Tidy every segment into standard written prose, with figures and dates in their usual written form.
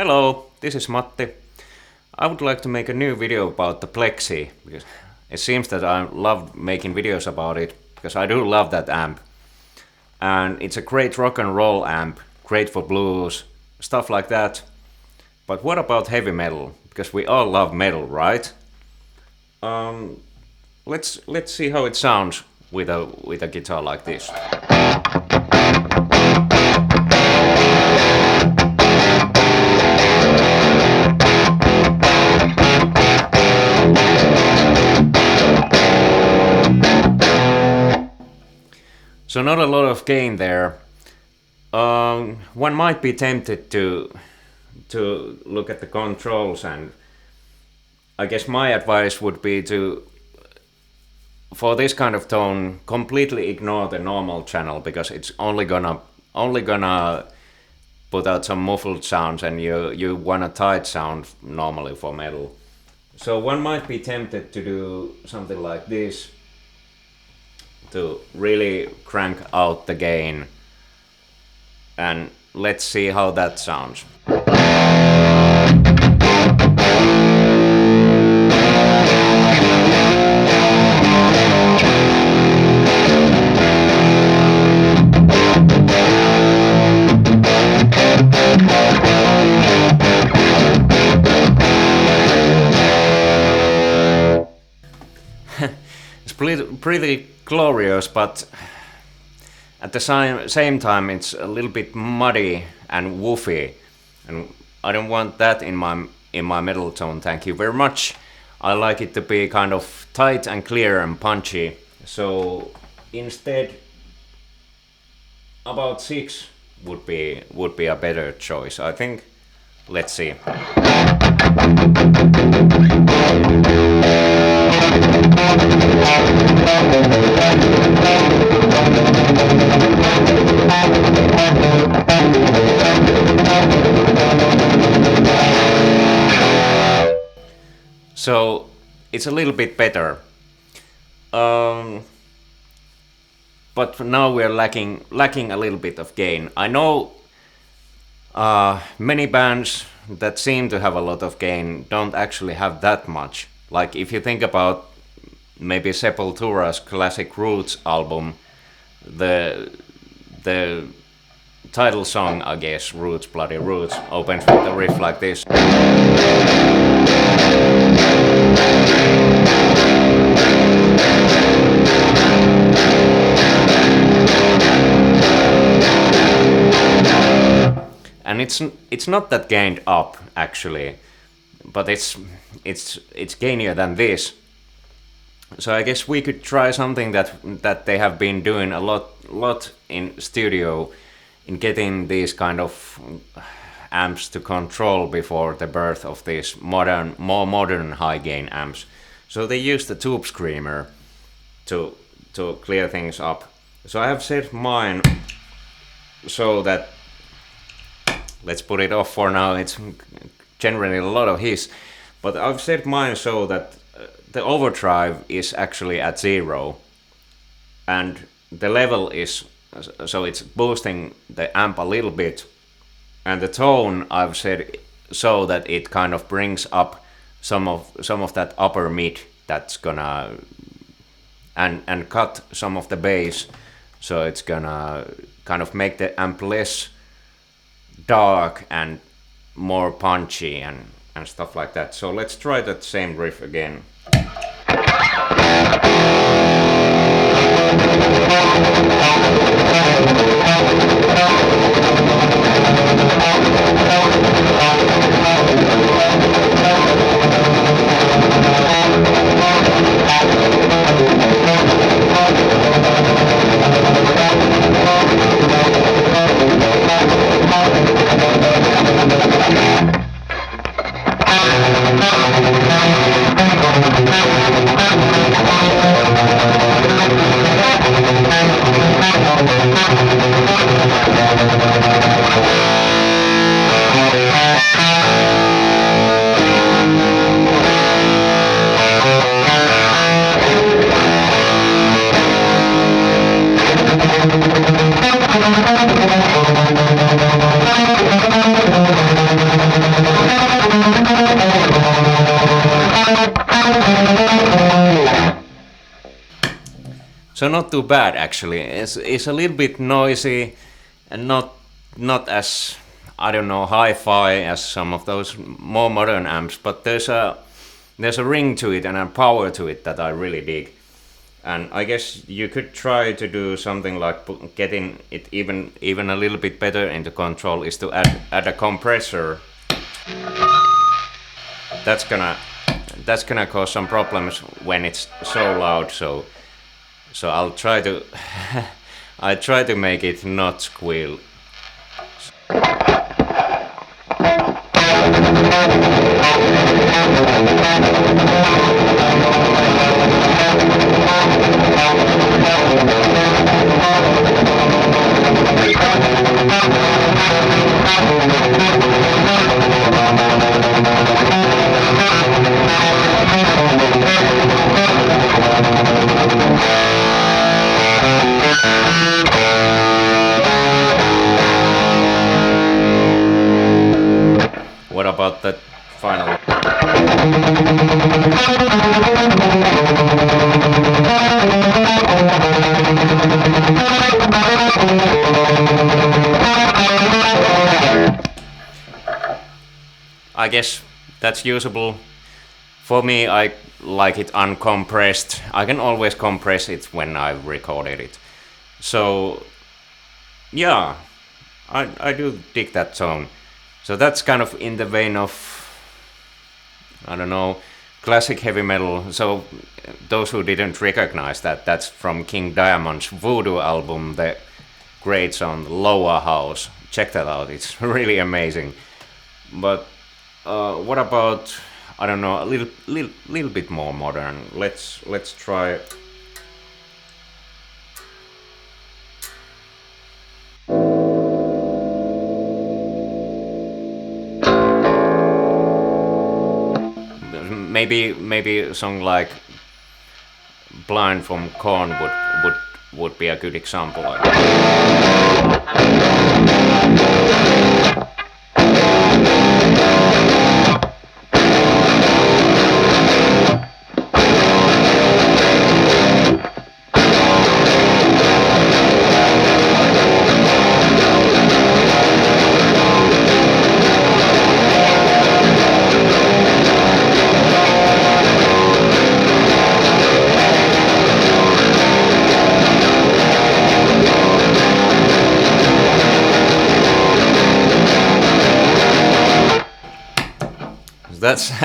Hello, this is Matti. I would like to make a new video about the plexi, because it seems that I love making videos about it, because I do love that amp. And it's a great rock and roll amp, great for blues, stuff like that. But what about heavy metal? Because we all love metal, right? Let's see how it sounds with a guitar like this. So not a lot of gain there. One might be tempted to look at the controls, and I guess my advice would be to, for this kind of tone, completely ignore the normal channel, because it's only gonna put out some muffled sounds, and you want a tight sound normally for metal. So one might be tempted to do something like this, to really crank out the gain, and let's see how that sounds. It's pretty glorious, but at the same time it's a little bit muddy and woofy, and I don't want that in my metal tone, thank you very much. I like it to be kind of tight and clear and punchy, so instead about 6 would be a better choice, I think. Let's see. So it's a little bit better, but now we're lacking a little bit of gain. I know many bands that seem to have a lot of gain don't actually have that much. Like if you think about maybe Sepultura's classic Roots album, the title song, I guess, Roots, Bloody Roots, opens with a riff like this. And it's not that gained up actually, but it's gainier than this. So I guess we could try something that they have been doing a lot in studio, in getting these kind of amps to control before the birth of these more modern high gain amps. So they use the tubescreamer to clear things up. So I have set mine so that, let's put it off for now, it's generally a lot of hiss, but I've set mine so that the overdrive is actually at 0, and the level is, so it's boosting the amp a little bit, and the tone I've set so that it kind of brings up some of that upper mid that's gonna and cut some of the bass, so it's gonna kind of make the amp less dark and more punchy and stuff like that. So let's try that same riff again. So not too bad actually. It's a little bit noisy and not as, I don't know, hi-fi as some of those more modern amps, but there's a ring to it and a power to it that I really dig. And I guess you could try to do something like getting it even a little bit better into control is to add a compressor. That's gonna cause some problems when it's so loud. So I'll try to I try to make it not squeal. What about that final? I guess that's usable. For me, I like it uncompressed. I can always compress it when I've recorded it. So yeah, I do dig that tone. So that's kind of in the vein of, I don't know, classic heavy metal. So those who didn't recognize that, that's from King Diamond's Voodoo album, the great song Lower House. Check that out, it's really amazing. But what about, I don't know, a little bit more modern? Let's try. Maybe a song like Blind from Korn would be a good example.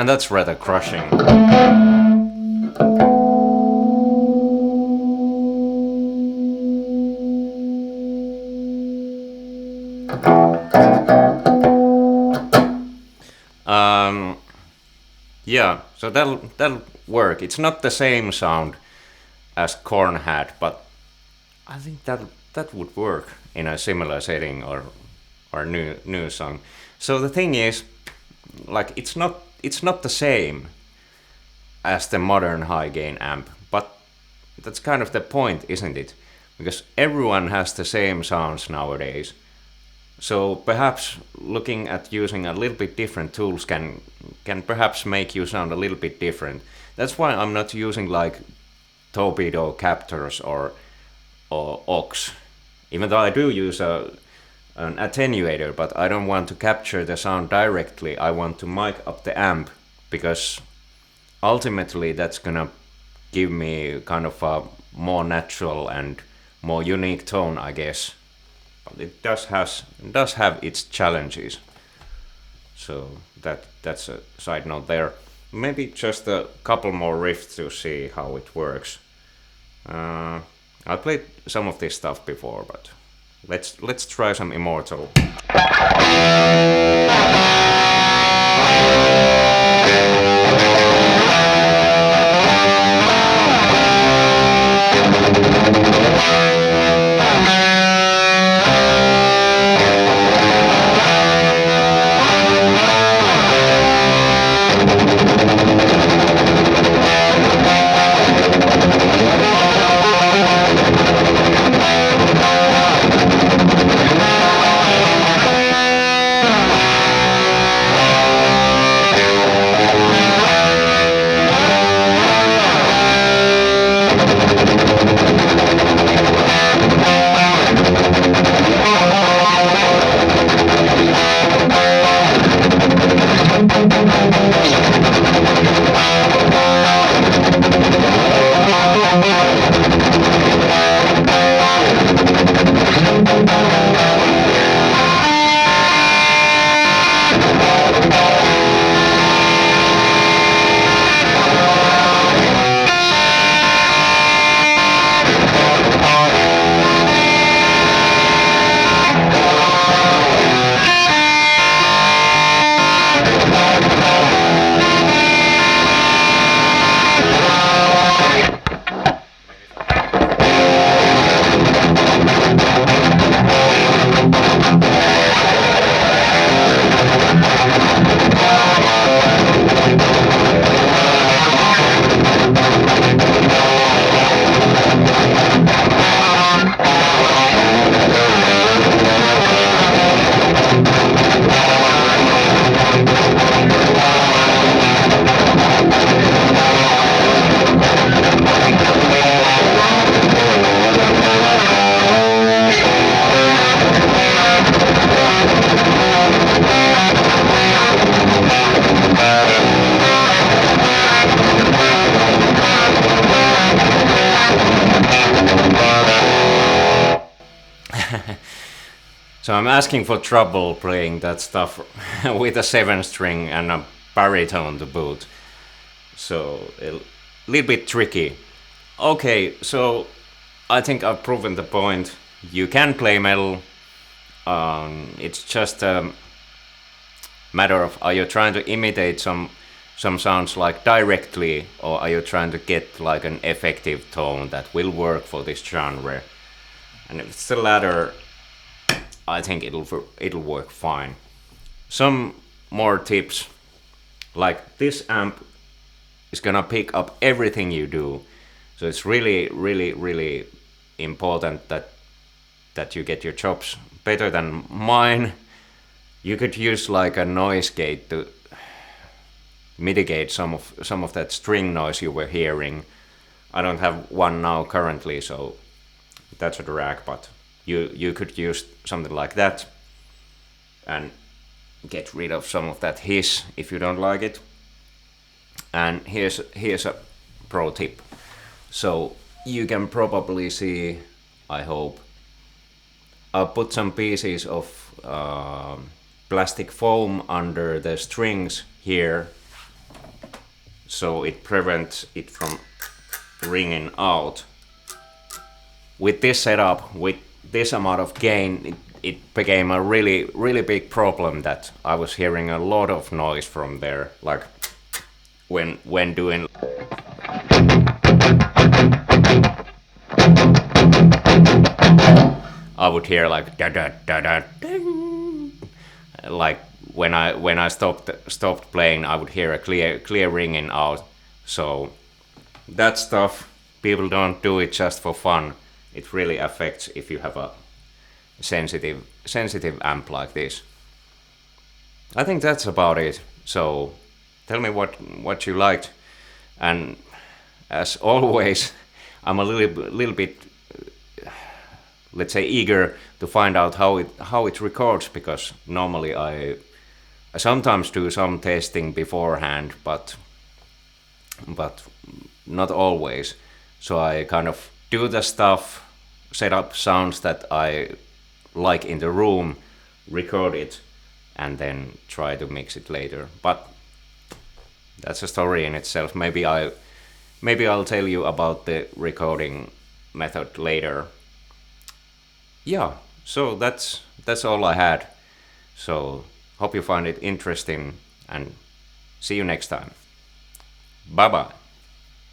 That's rather crushing. Yeah, so that'll work. It's not the same sound as Korn had, but I think that would work in a similar setting or new song. So the thing is, like, it's not the same as the modern high gain amp, but that's kind of the point, isn't it? Because everyone has the same sounds nowadays. So perhaps looking at using a little bit different tools can perhaps make you sound a little bit different. That's why I'm not using like torpedo captors or aux, even though I do use an attenuator, but I don't want to capture the sound directly. I want to mic up the amp, because ultimately that's gonna give me kind of a more natural and more unique tone, I guess. But it does have its challenges. So that's a side note there. Maybe just a couple more riffs to see how it works. I played some of this stuff before, but let's try some Immortal. So I'm asking for trouble playing that stuff with a 7-string and a baritone to boot. So a little bit tricky. Okay, so I think I've proven the point. You can play metal. It's just a matter of, are you trying to imitate some sounds like directly, or are you trying to get like an effective tone that will work for this genre? And if it's the latter, I think it'll work fine. Some more tips, like this amp is gonna pick up everything you do, so it's really important that you get your chops better than mine. You could use like a noise gate to mitigate some of that string noise you were hearing. I don't have one now currently, so that's a drag, but you could use something like that and get rid of some of that hiss if you don't like it. And here's a pro tip. So you can probably see, I hope, I'll put some pieces of plastic foam under the strings here, so it prevents it from ringing out. With this setup, with this amount of gain, it became a really big problem that I was hearing a lot of noise from there, like when doing I would hear like da da da da ding. Like when I stopped playing, I would hear a clear ringing out. So that stuff, people don't do it just for fun. It really affects if you have a sensitive amp like this. I think that's about it. So tell me what you liked, and as always, I'm a little bit, let's say, eager to find out how it records, because normally I sometimes do some testing beforehand, but not always. So I kind of do the stuff, set up sounds that I like in the room, record it, and then try to mix it later. But that's a story in itself. Maybe I'll tell you about the recording method later. Yeah, so that's all I had. So hope you find it interesting, and see you next time. Bye bye.